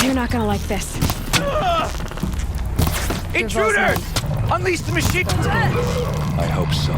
You're not gonna like this. Intruders! Unleash the machine! I hope so.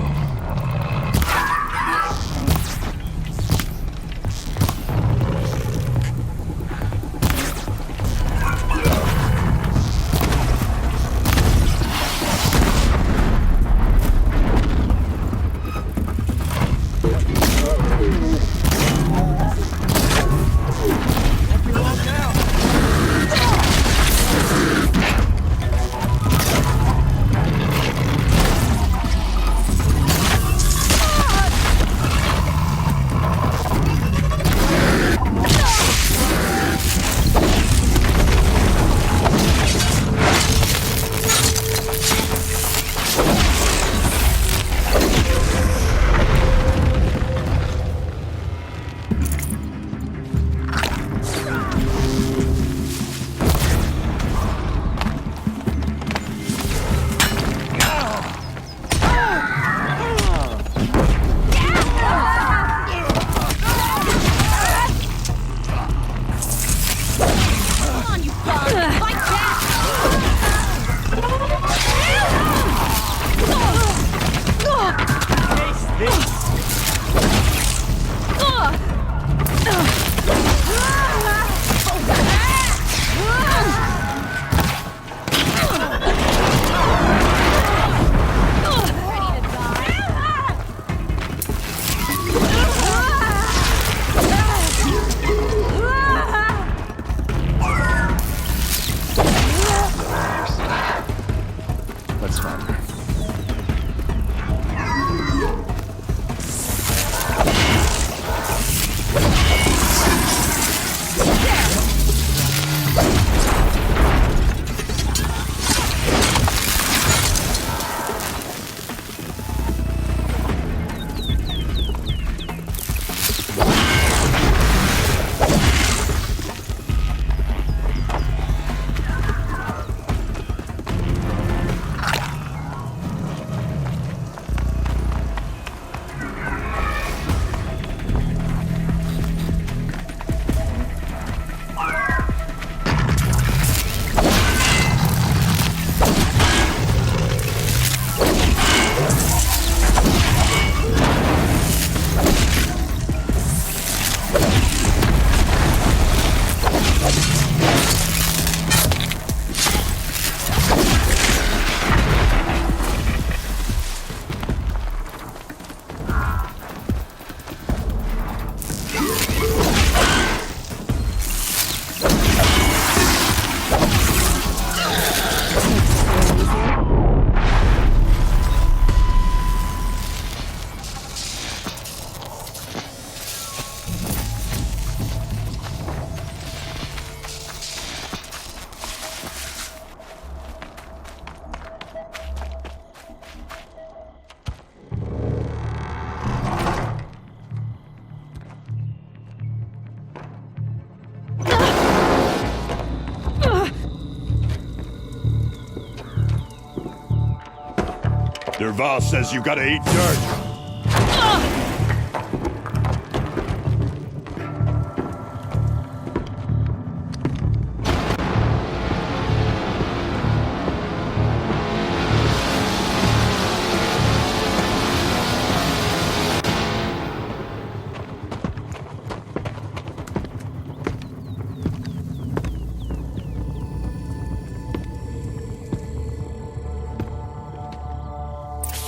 DERVAHL says you gotta eat dirt.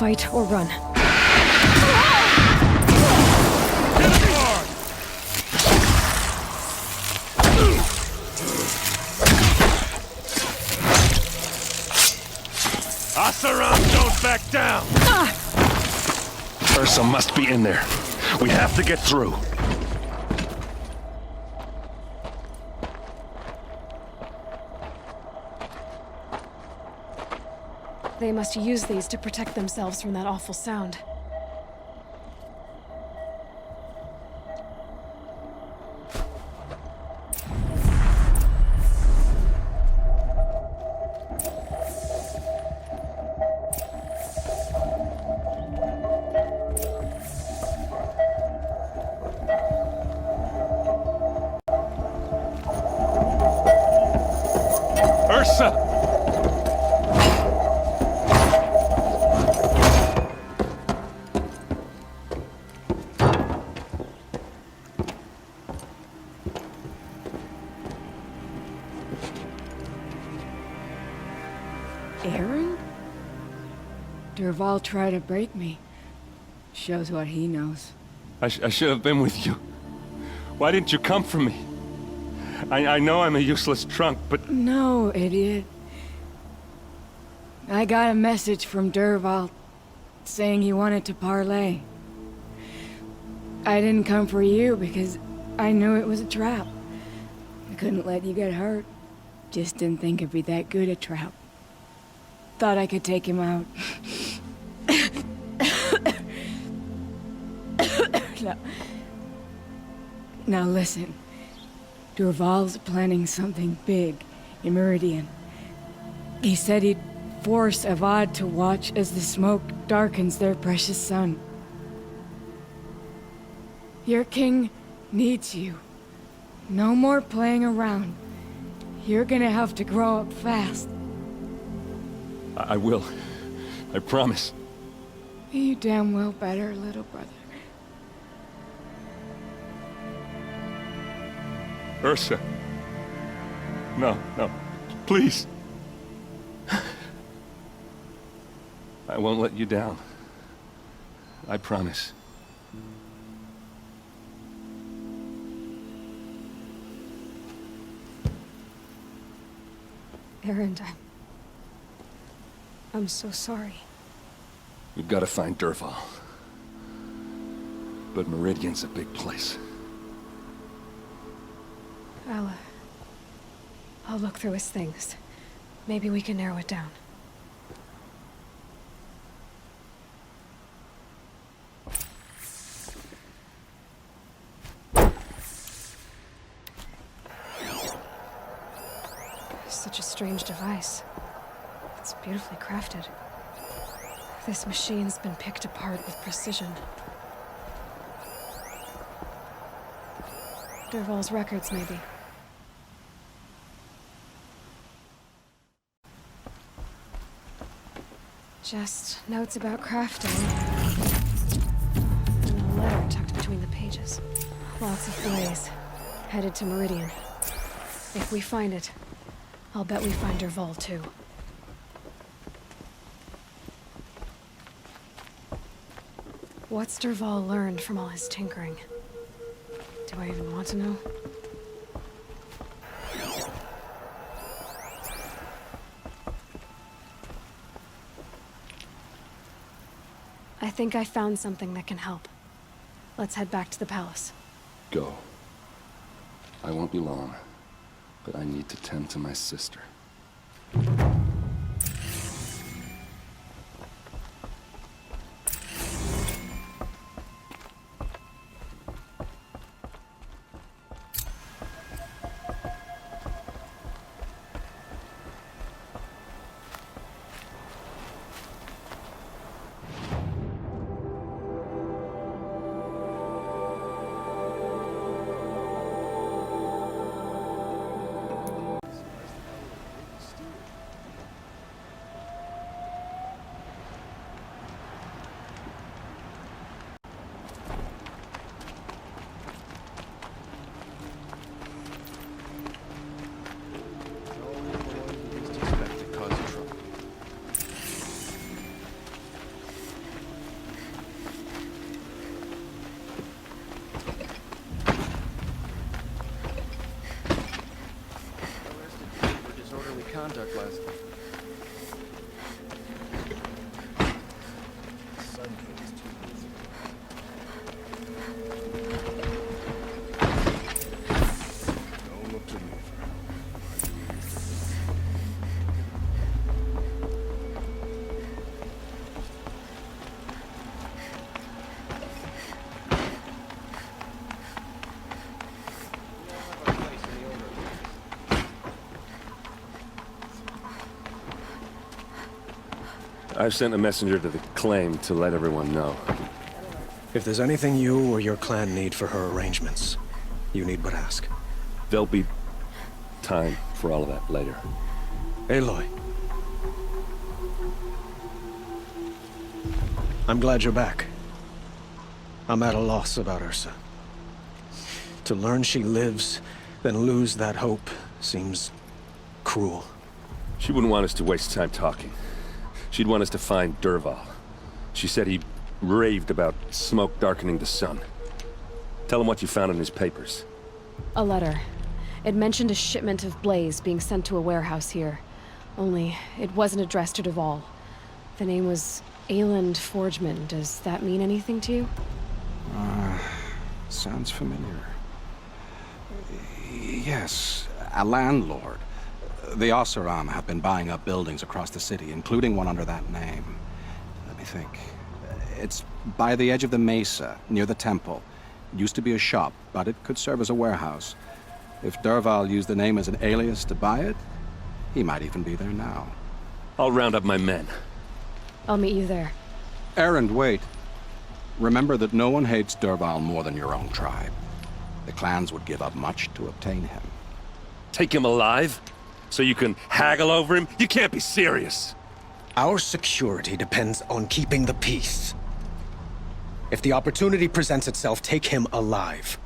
Fight or run. Asaram, don't back down! Ursa must be in there. We have to get through. They must use these to protect themselves from that awful sound. Ursa! Aaron? Dervahl tried to break me. Shows what he knows. I should have been with you. Why didn't you come for me? I know I'm a useless trunk, but... No, idiot. I got a message from Dervahl saying he wanted to parlay. I didn't come for you because I knew it was a trap. I couldn't let you get hurt. Just didn't think it'd be that good a trap. Thought I could take him out. Now listen. Dervahl's planning something big in Meridian. He said he'd force Avad to watch as the smoke darkens their precious sun. Your king needs you. No more playing around. You're gonna have to grow up fast. I will. I promise. You damn well better, little brother. Ursa. No, no. Please. I won't let you down. I promise. Aaron, I'm so sorry. We've got to find Dervahl. But Meridian's a big place. I'll look through his things. Maybe we can narrow it down. Such a strange device. It's beautifully crafted. This machine's been picked apart with precision. Dervahl's records, maybe. Just notes about crafting. And a letter tucked between the pages. Lots of blaze. Headed to Meridian. If we find it, I'll bet we find Dervahl too. What's Dervahl learned from all his tinkering? Do I even want to know? I think I found something that can help. Let's head back to the palace. Go. I won't be long, but I need to tend to my sister. Conduct last night. Don't look to me for help. I've sent a messenger to the claim to let everyone know. If there's anything you or your clan need for her arrangements, you need but ask. There'll be time for all of that later. Aloy. I'm glad you're back. I'm at a loss about Ursa. To learn she lives, then lose that hope, seems cruel. She wouldn't want us to waste time talking. She'd want us to find Dervahl. She said he raved about smoke darkening the sun. Tell him what you found in his papers. A letter. It mentioned a shipment of blaze being sent to a warehouse here. Only, it wasn't addressed to Dervahl. The name was Ayland Forgeman. Does that mean anything to you? Sounds familiar. Yes, a landlord. The Oseram have been buying up buildings across the city, including one under that name. Let me think. It's by the edge of the mesa, near the temple. It used to be a shop, but it could serve as a warehouse. If Dervahl used the name as an alias to buy it, he might even be there now. I'll round up my men. I'll meet you there. Erend, wait. Remember that no one hates Dervahl more than your own tribe. The clans would give up much to obtain him. Take him alive? So you can haggle over him? You can't be serious. Our security depends on keeping the peace. If the opportunity presents itself, take him alive.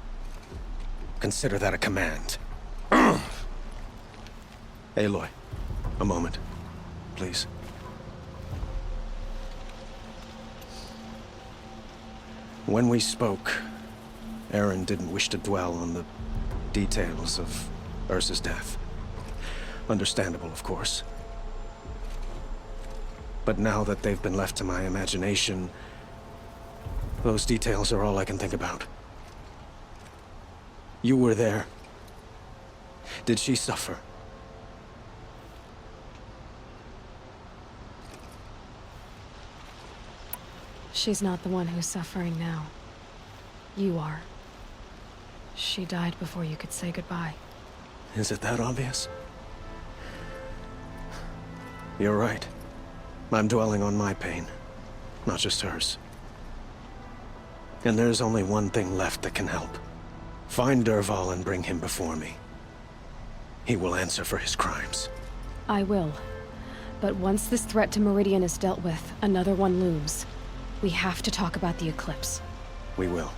Consider that a command. Aloy, a moment, please. When we spoke, Aaron didn't wish to dwell on the details of Ursa's death. Understandable, of course. But now that they've been left to my imagination, those details are all I can think about. You were there. Did she suffer? She's not the one who's suffering now. You are. She died before you could say goodbye. Is it that obvious? You're right. I'm dwelling on my pain, not just hers. And there's only one thing left that can help. Find Dervahl and bring him before me. He will answer for his crimes. I will. But once this threat to Meridian is dealt with, another one looms. We have to talk about the eclipse. We will.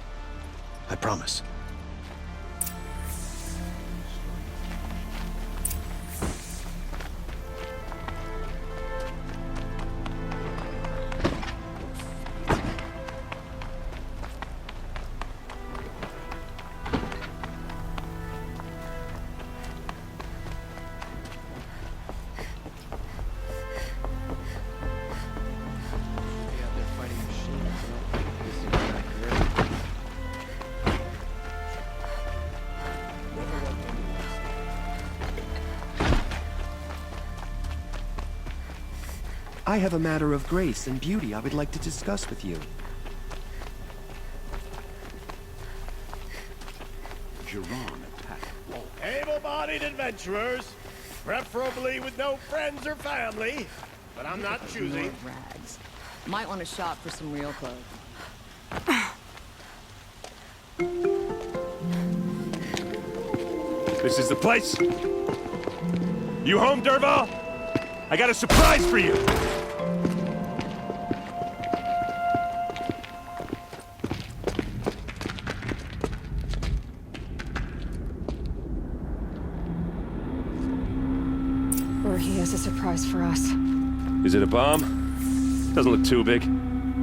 I promise. I have a matter of grace and beauty I would like to discuss with you. Able-bodied adventurers, preferably with no friends or family, but I'm not choosy. More rags. Might want to shop for some real clothes. This is the place? You home, Dervahl? I got a surprise for you! Or he has a surprise for us. Is it a bomb? Doesn't look too big.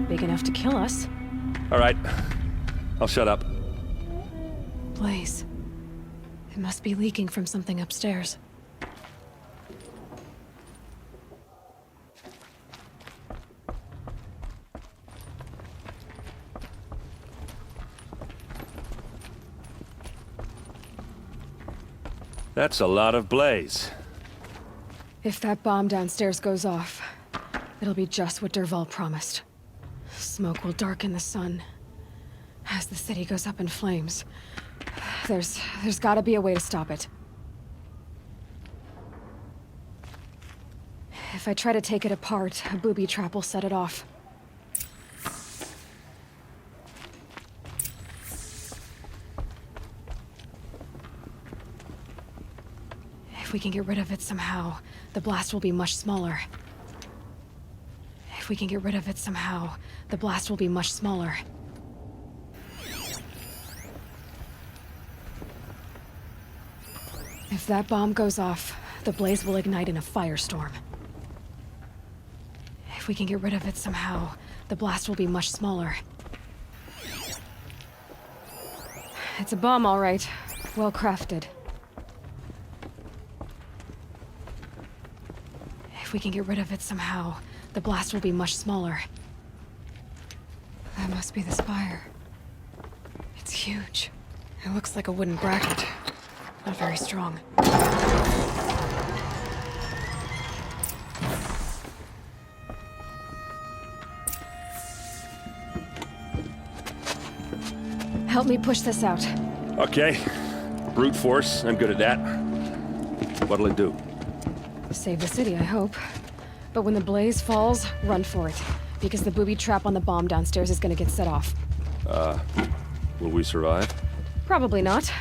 Big enough to kill us. All right. I'll shut up. Blaze. It must be leaking from something upstairs. That's a lot of blaze. If that bomb downstairs goes off, it'll be just what Dervahl promised. Smoke will darken the sun. As the city goes up in flames. There's gotta be a way to stop it. If I try to take it apart, a booby trap will set it off. If we can get rid of it somehow, the blast will be much smaller. If we can get rid of it somehow, the blast will be much smaller. If that bomb goes off, the blaze will ignite in a firestorm. If we can get rid of it somehow, the blast will be much smaller. It's a bomb, all right. Well crafted. If we can get rid of it somehow, the blast will be much smaller. That must be the spire. It's huge. It looks like a wooden bracket. Not very strong. Help me push this out. Okay. Brute force, I'm good at that. What'll it do? Save the city, I hope. But when the blaze falls, run for it. Because the booby trap on the bomb downstairs is gonna get set off. Will we survive? Probably not.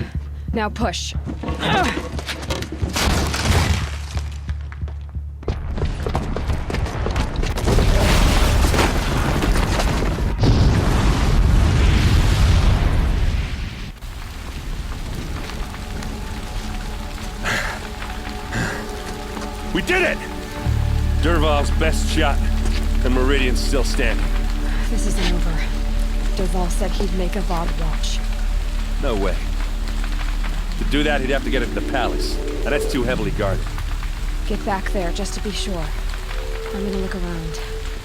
Now push. We did it! Dervahl's best shot, and Meridian's still standing. This isn't over. Dervahl said he'd make a VOD watch. No way. To do that, he'd have to get it to the palace, and that's too heavily guarded. Get back there, just to be sure. I'm gonna look around.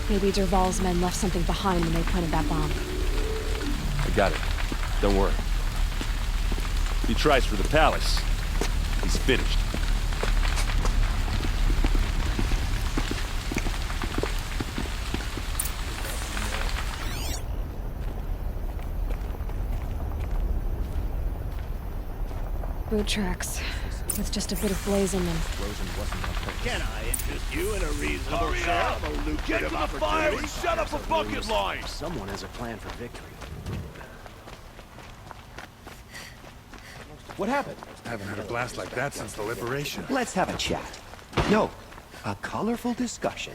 Maybe Dervahl's men left something behind when they planted that bomb. I got it. Don't worry. If he tries for the palace, he's finished. Boot tracks, with just a bit of blaze in them. Can I interest you in a reasonable share of a lucrative opportunity? Shut up a bucket line! Someone has a plan for victory. What happened? Haven't had a blast like that since the liberation. Let's have a chat. No, a colorful discussion.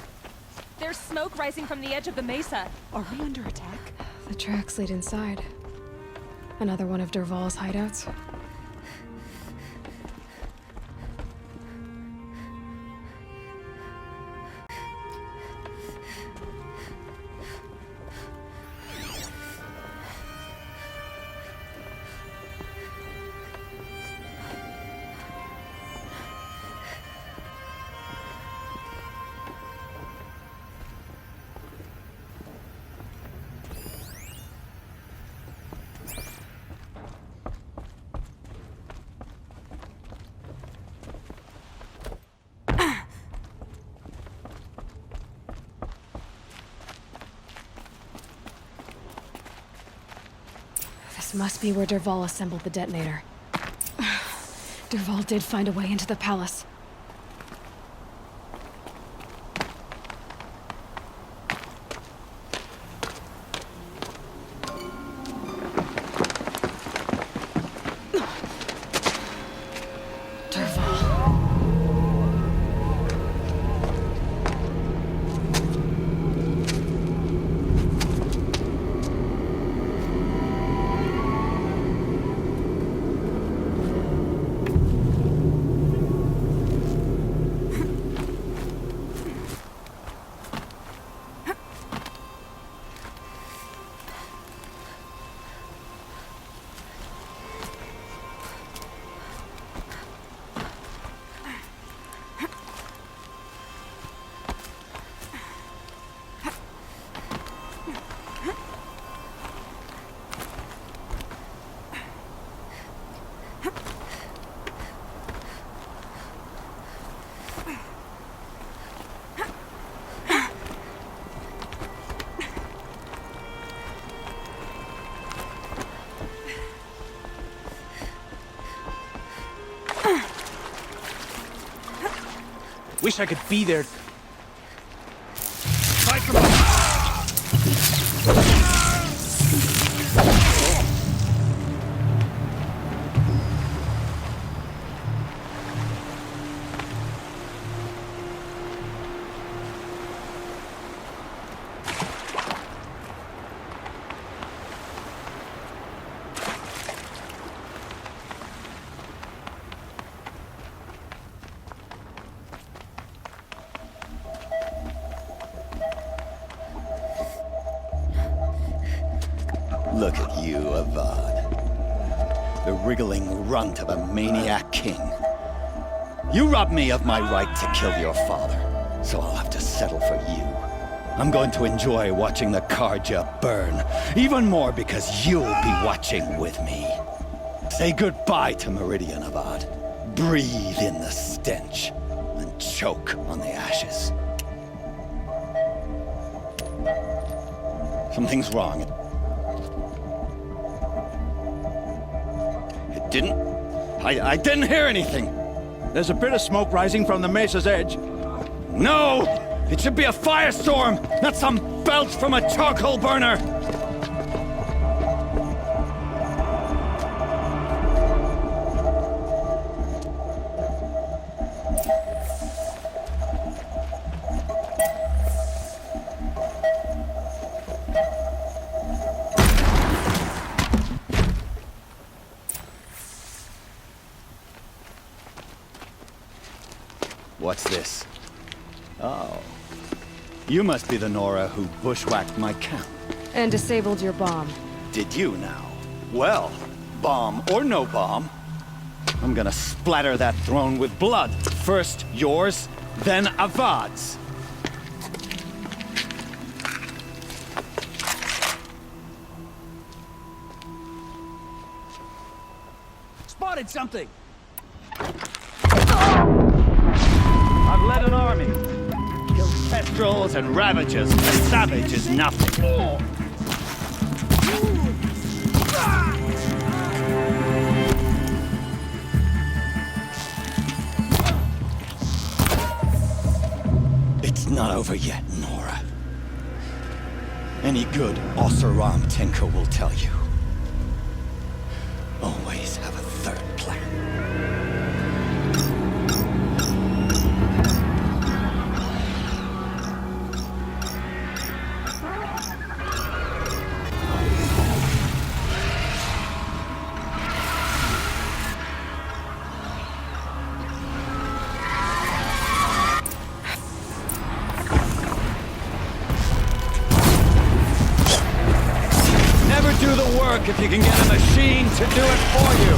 There's smoke rising from the edge of the mesa. Are we under attack? The tracks lead inside. Another one of Dervahl's hideouts. This must be where Dervahl assembled the detonator. Dervahl did find a way into the palace. Wish I could be there. Fight for Look at you, Avad. The wriggling runt of a maniac king. You robbed me of my right to kill your father, so I'll have to settle for you. I'm going to enjoy watching the Karja burn, even more because you'll be watching with me. Say goodbye to Meridian, Avad. Breathe in the stench, and choke on the ashes. Something's wrong. It didn't... I didn't hear anything. There's a bit of smoke rising from the mesa's edge. No! It should be a firestorm, not some belch from a charcoal burner! What's this? Oh. You must be the Nora who bushwhacked my camp. And disabled your bomb. Did you now? Well, bomb or no bomb, I'm gonna splatter that throne with blood. First yours, then Avad's. Spotted something! I've led an army. Killed kestrels and ravagers. A savage is nothing. It's not over yet, Nora. Any good Oseram Tinker will tell you. Always have a third plan. Do the work if you can get a machine to do it for you.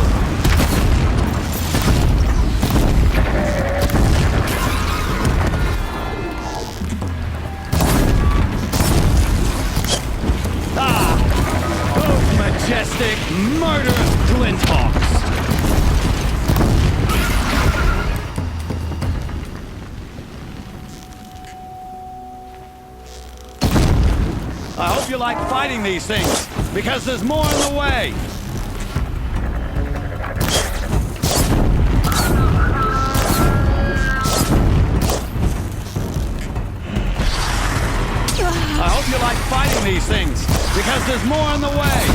Those majestic, murderous glinthawks. I hope you like fighting these things, because there's more in the way! I hope you like fighting these things, because there's more in the way!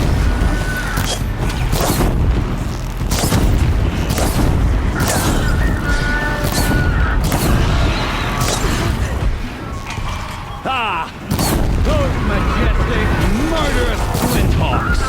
Those majestic, murderous flinthawks!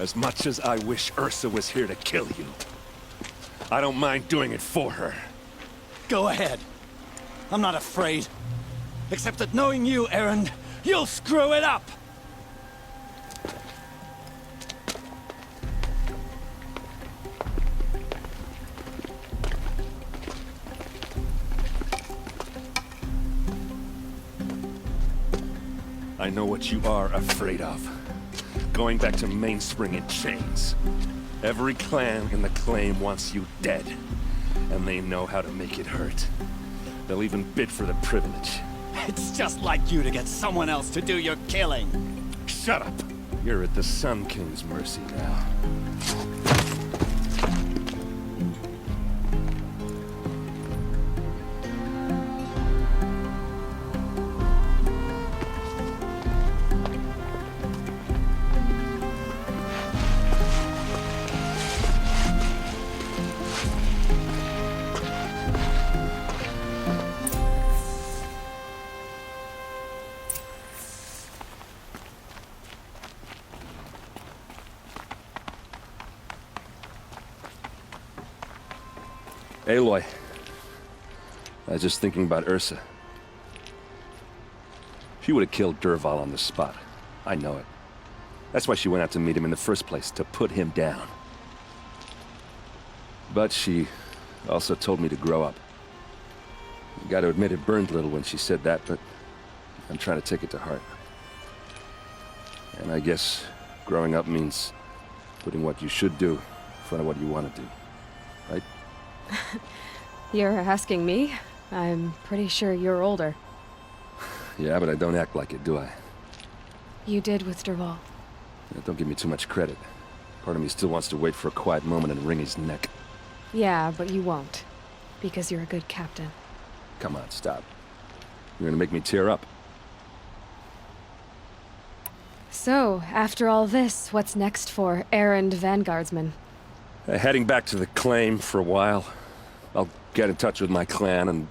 As much as I wish Ursa was here to kill you, I don't mind doing it for her. Go ahead. I'm not afraid. Except that knowing you, Erend, you'll screw it up! I know what you are afraid of. Going back to Mainspring in chains. Every clan in the claim wants you dead. And they know how to make it hurt. They'll even bid for the privilege. It's just like you to get someone else to do your killing. Shut up! You're at the Sun King's mercy now. Aloy. I was just thinking about Ursa. She would have killed Dervahl on the spot. I know it. That's why she went out to meet him in the first place, to put him down. But she also told me to grow up. You gotta admit it burned a little when she said that, but I'm trying to take it to heart. And I guess growing up means putting what you should do in front of what you want to do. Right? You're asking me? I'm pretty sure you're older. Yeah, but I don't act like it, do I? You did with Dervahl. Yeah, don't give me too much credit. Part of me still wants to wait for a quiet moment and wring his neck. Yeah, but you won't. Because you're a good captain. Come on, stop. You're gonna make me tear up. So, after all this, what's next for errand vanguardsman? Heading back to the claim for a while. I'll get in touch with my clan and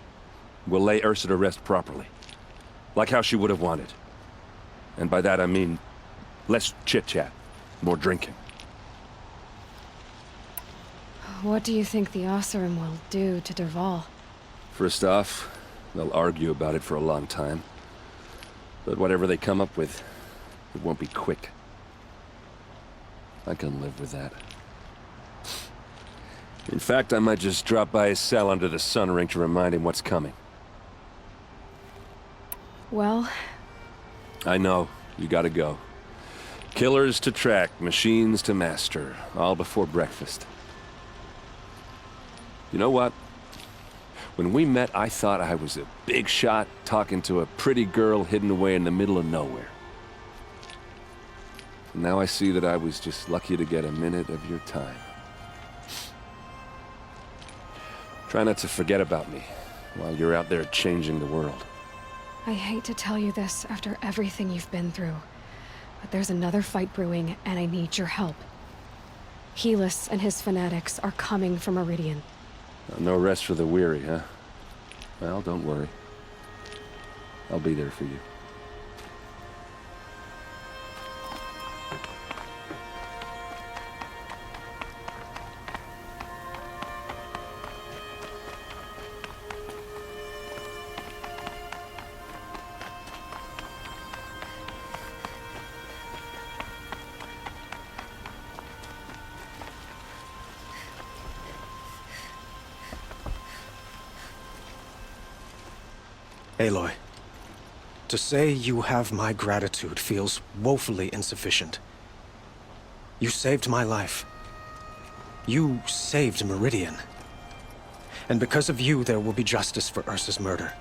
we'll lay Ursa to rest properly. Like how she would have wanted. And by that I mean less chit-chat, more drinking. What do you think the Oseram will do to Dervahl? First off, they'll argue about it for a long time. But whatever they come up with, it won't be quick. I can live with that. In fact, I might just drop by his cell under the sun ring to remind him what's coming. Well... I know. You gotta go. Killers to track, machines to master. All before breakfast. You know what? When we met, I thought I was a big shot talking to a pretty girl hidden away in the middle of nowhere. And now I see that I was just lucky to get a minute of your time. Try not to forget about me while you're out there changing the world. I hate to tell you this after everything you've been through, but there's another fight brewing and I need your help. Helis and his fanatics are coming for Meridian. No rest for the weary, huh? Well, don't worry. I'll be there for you. Aloy, to say you have my gratitude feels woefully insufficient. You saved my life. You saved Meridian. And because of you, there will be justice for Ursa's murder.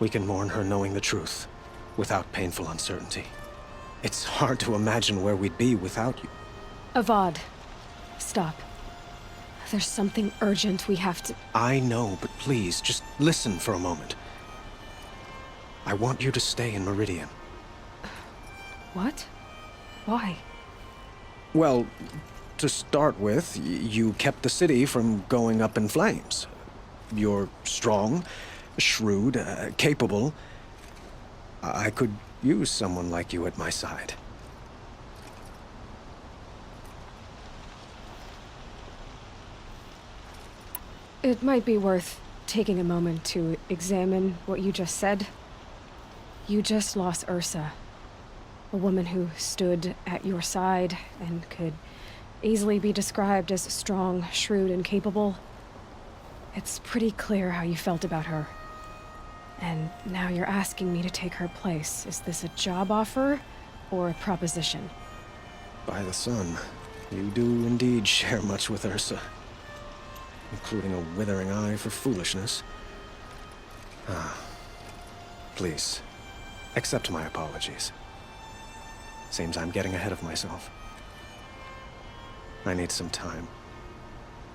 We can mourn her knowing the truth, without painful uncertainty. It's hard to imagine where we'd be without you. Avad, stop. There's something urgent we have to... I know, but please, just listen for a moment. I want you to stay in Meridian. What? Why? Well, to start with, you kept the city from going up in flames. You're strong, shrewd, capable. I could use someone like you at my side. It might be worth taking a moment to examine what you just said. You just lost Ursa, a woman who stood at your side and could easily be described as strong, shrewd, and capable. It's pretty clear how you felt about her. And now you're asking me to take her place. Is this a job offer or a proposition? By the sun, you do indeed share much with Ursa. Including a withering eye for foolishness. Please, accept my apologies. Seems I'm getting ahead of myself. I need some time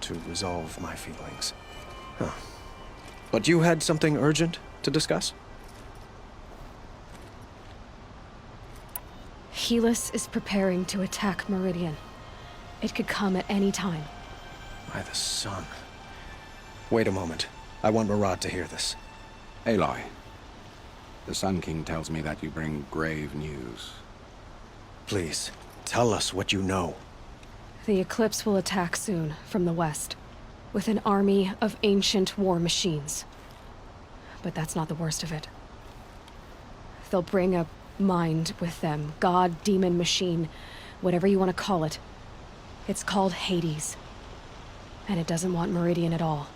to resolve my feelings. But you had something urgent to discuss? Helis is preparing to attack Meridian. It could come at any time. By the sun. Wait a moment. I want Murad to hear this. Aloy, the Sun King tells me that you bring grave news. Please, tell us what you know. The Eclipse will attack soon, from the west. with an army of ancient war machines. But that's not the worst of it. They'll bring a mind with them, god, demon, machine, whatever you want to call it. It's called Hades. And it doesn't want Meridian at all.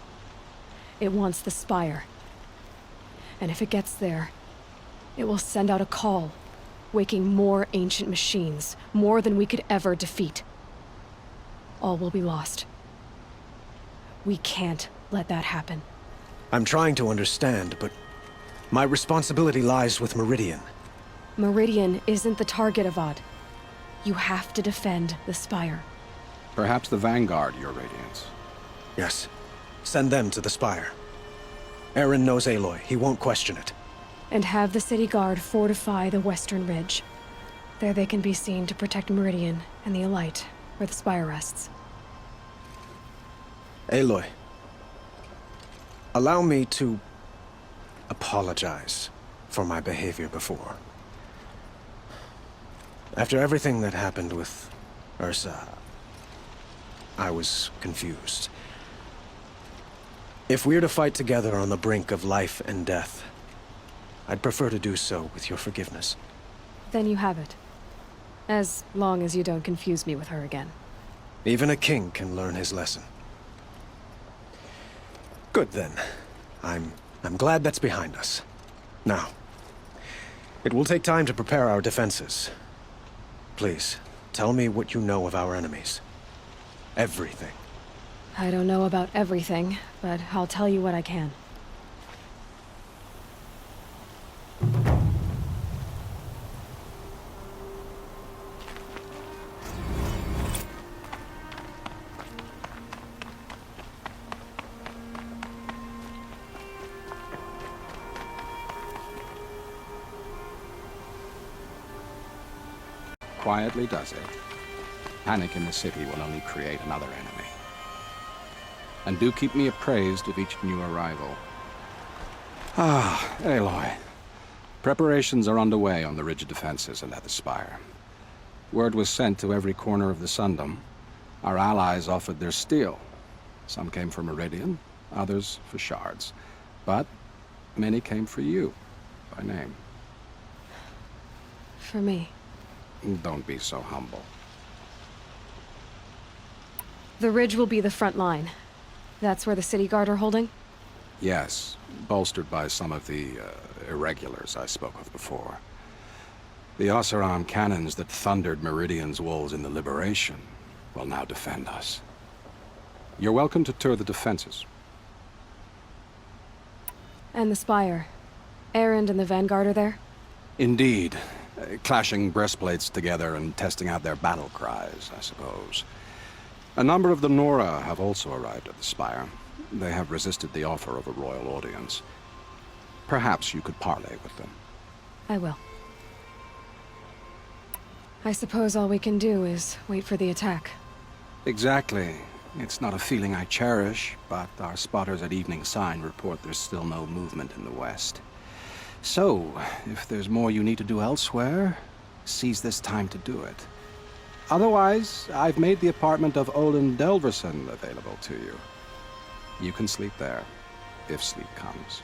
It wants the Spire. And if it gets there, it will send out a call, waking more ancient machines, more than we could ever defeat. All will be lost. We can't let that happen. I'm trying to understand, but my responsibility lies with Meridian. Meridian isn't the target, Avad. You have to defend the Spire. Perhaps the Vanguard, Your Radiance. Yes. Send them to the Spire. Aaron knows Aloy. He won't question it. And have the City Guard fortify the Western Ridge. There they can be seen to protect Meridian and the Elite, where the Spire rests. Aloy, allow me to apologize for my behavior before. After everything that happened with Ursa, I was confused. If we're to fight together on the brink of life and death, I'd prefer to do so with your forgiveness. Then you have it. As long as you don't confuse me with her again. Even a king can learn his lesson. Good then. I'm glad that's behind us. Now, it will take time to prepare our defenses. Please, tell me what you know of our enemies. Everything. I don't know about everything, but I'll tell you what I can. Quietly does it. Panic in the city will only create another enemy. And do keep me appraised of each new arrival. Ah, Aloy. Preparations are underway on the ridge defenses and at the Spire. Word was sent to every corner of the Sundom. Our allies offered their steel. Some came for Meridian, others for shards. But many came for you, by name. For me. Don't be so humble. The ridge will be the front line. That's where the City Guard are holding? Yes, bolstered by some of the irregulars I spoke of before. The Oseram cannons that thundered Meridian's walls in the Liberation will now defend us. You're welcome to tour the defenses. And the Spire. Erend and the Vanguard are there? Indeed. Clashing breastplates together and testing out their battle cries, I suppose. A number of the Nora have also arrived at the Spire. They have resisted the offer of a royal audience. Perhaps you could parley with them. I will. I suppose all we can do is wait for the attack. Exactly. It's not a feeling I cherish, but our spotters at Evening Sign report there's still no movement in the west. So, if there's more you need to do elsewhere, seize this time to do it. Otherwise, I've made the apartment of Olin Delverson available to you. You can sleep there, if sleep comes.